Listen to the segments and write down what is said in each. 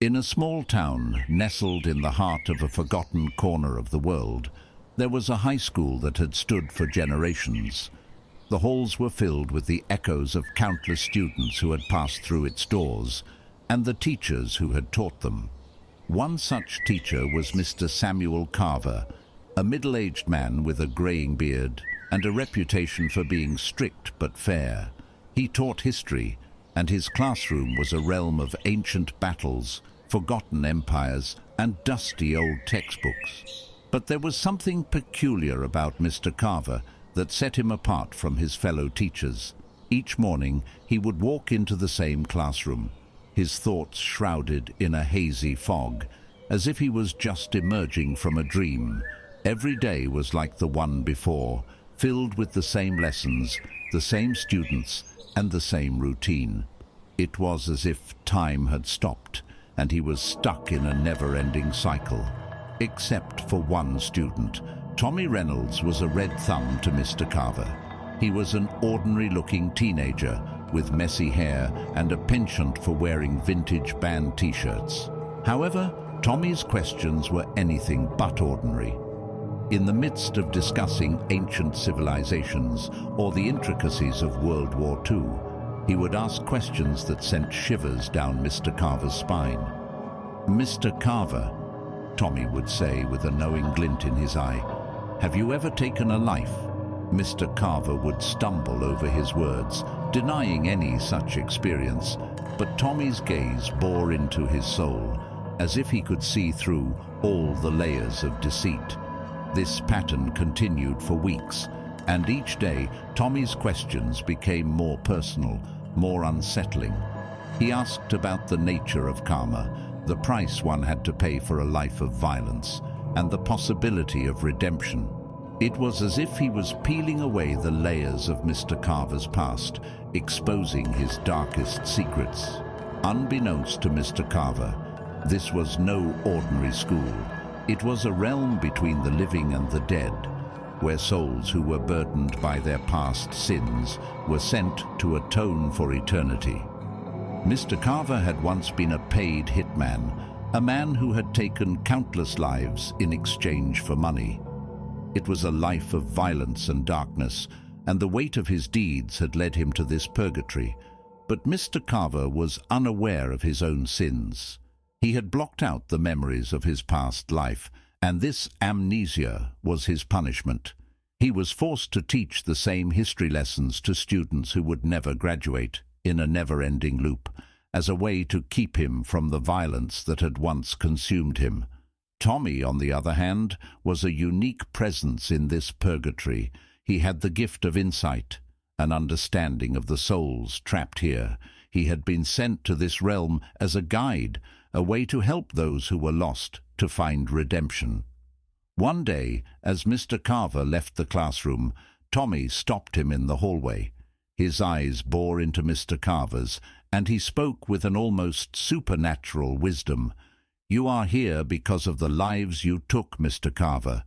In a small town, nestled in the heart of a forgotten corner of the world, there was a high school that had stood for generations. The halls were filled with the echoes of countless students who had passed through its doors, and the teachers who had taught them. One such teacher was Mr. Samuel Carver, a middle-aged man with a greying beard and a reputation for being strict but fair. He taught history, and his classroom was a realm of ancient battles, forgotten empires, and dusty old textbooks. But there was something peculiar about Mr. Carver that set him apart from his fellow teachers. Each morning he would walk into the same classroom, his thoughts shrouded in a hazy fog, as if he was just emerging from a dream. Every day was like the one before, filled with the same lessons, the same students, and the same routine. It was as if time had stopped, and he was stuck in a never-ending cycle. Except for one student. Tommy Reynolds was a red thumb to Mr. Carver. He was an ordinary-looking teenager with messy hair and a penchant for wearing vintage band t-shirts. However, Tommy's questions were anything but ordinary. In the midst of discussing ancient civilizations or the intricacies of World War II, he would ask questions that sent shivers down Mr. Carver's spine. "Mr. Carver," Tommy would say with a knowing glint in his eye, "have you ever taken a life?" Mr. Carver would stumble over his words, denying any such experience, but Tommy's gaze bore into his soul, as if he could see through all the layers of deceit. This pattern continued for weeks, and each day Tommy's questions became more personal, more unsettling. He asked about the nature of karma, the price one had to pay for a life of violence, and the possibility of redemption. It was as if he was peeling away the layers of Mr. Carver's past, exposing his darkest secrets. Unbeknownst to Mr. Carver, this was no ordinary school. It was a realm between the living and the dead, where souls who were burdened by their past sins were sent to atone for eternity. Mr. Carver had once been a paid hitman, a man who had taken countless lives in exchange for money. It was a life of violence and darkness, and the weight of his deeds had led him to this purgatory. But Mr. Carver was unaware of his own sins. He had blocked out the memories of his past life, and this amnesia was his punishment. He was forced to teach the same history lessons to students who would never graduate, in a never-ending loop, as a way to keep him from the violence that had once consumed him. Tommy, on the other hand, was a unique presence in this purgatory. He had the gift of insight, an understanding of the souls trapped here. He had been sent to this realm as a guide, a way to help those who were lost to find redemption. One day, as Mr. Carver left the classroom, Tommy stopped him in the hallway. His eyes bore into Mr. Carver's, and he spoke with an almost supernatural wisdom. "You are here because of the lives you took, Mr. Carver.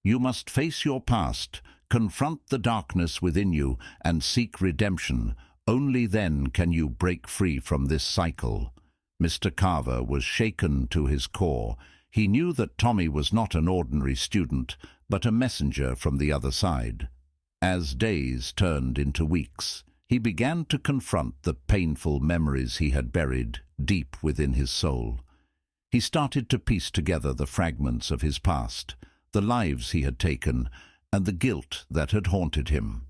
You must face your past, confront the darkness within you, and seek redemption. Only then can you break free from this cycle." Mr. Carver was shaken to his core. He knew that Tommy was not an ordinary student, but a messenger from the other side. As days turned into weeks, he began to confront the painful memories he had buried deep within his soul. He started to piece together the fragments of his past, the lives he had taken, and the guilt that had haunted him.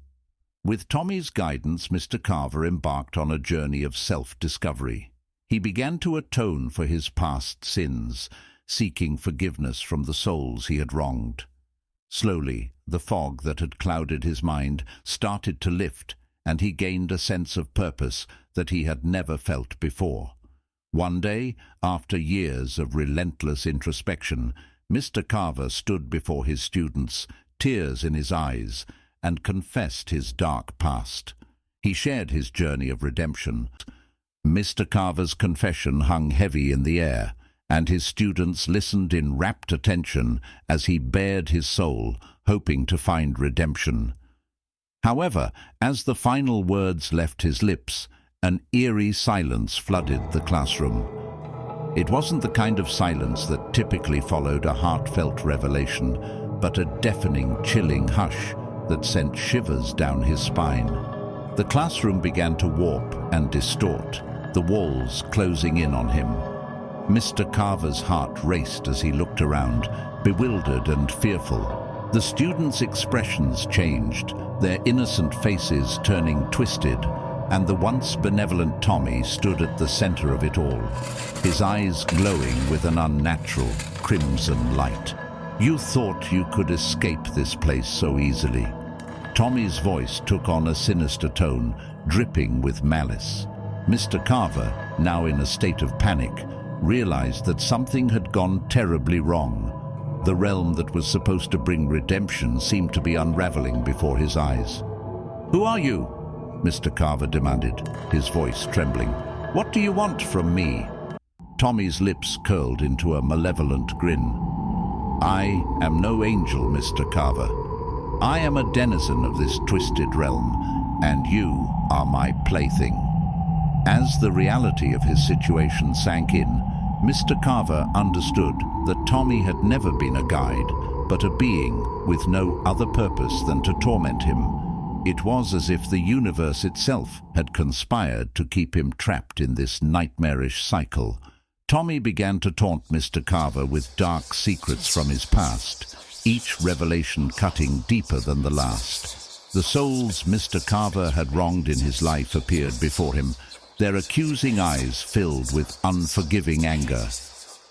With Tommy's guidance, Mr. Carver embarked on a journey of self-discovery. He began to atone for his past sins, seeking forgiveness from the souls he had wronged. Slowly, the fog that had clouded his mind started to lift, and he gained a sense of purpose that he had never felt before. One day, after years of relentless introspection, Mr. Carver stood before his students, tears in his eyes, and confessed his dark past. He shared his journey of redemption. Mr. Carver's confession hung heavy in the air, and his students listened in rapt attention as he bared his soul, hoping to find redemption. However, as the final words left his lips, an eerie silence flooded the classroom. It wasn't the kind of silence that typically followed a heartfelt revelation, but a deafening, chilling hush that sent shivers down his spine. The classroom began to warp and distort, the walls closing in on him. Mr. Carver's heart raced as he looked around, bewildered and fearful. The students' expressions changed, their innocent faces turning twisted, and the once benevolent Tommy stood at the center of it all, his eyes glowing with an unnatural crimson light. "You thought you could escape this place so easily." Tommy's voice took on a sinister tone, dripping with malice. Mr. Carver, now in a state of panic, realized that something had gone terribly wrong. The realm that was supposed to bring redemption seemed to be unraveling before his eyes. "Who are you?" Mr. Carver demanded, his voice trembling. "What do you want from me?" Tommy's lips curled into a malevolent grin. "I am no angel, Mr. Carver. I am a denizen of this twisted realm, and you are my plaything." As the reality of his situation sank in, Mr. Carver understood that Tommy had never been a guide, but a being with no other purpose than to torment him. It was as if the universe itself had conspired to keep him trapped in this nightmarish cycle. Tommy began to taunt Mr. Carver with dark secrets from his past, each revelation cutting deeper than the last. The souls Mr. Carver had wronged in his life appeared before him, their accusing eyes filled with unforgiving anger.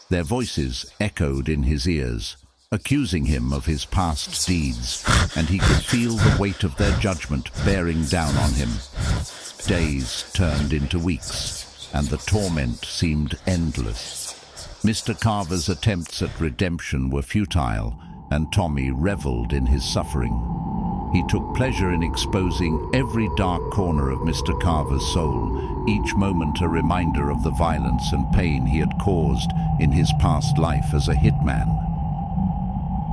Their voices echoed in his ears, accusing him of his past deeds, and he could feel the weight of their judgment bearing down on him. Days turned into weeks, and the torment seemed endless. Mr. Carver's attempts at redemption were futile, and Tommy reveled in his suffering. He took pleasure in exposing every dark corner of Mr. Carver's soul, each moment a reminder of the violence and pain he had caused in his past life as a hitman.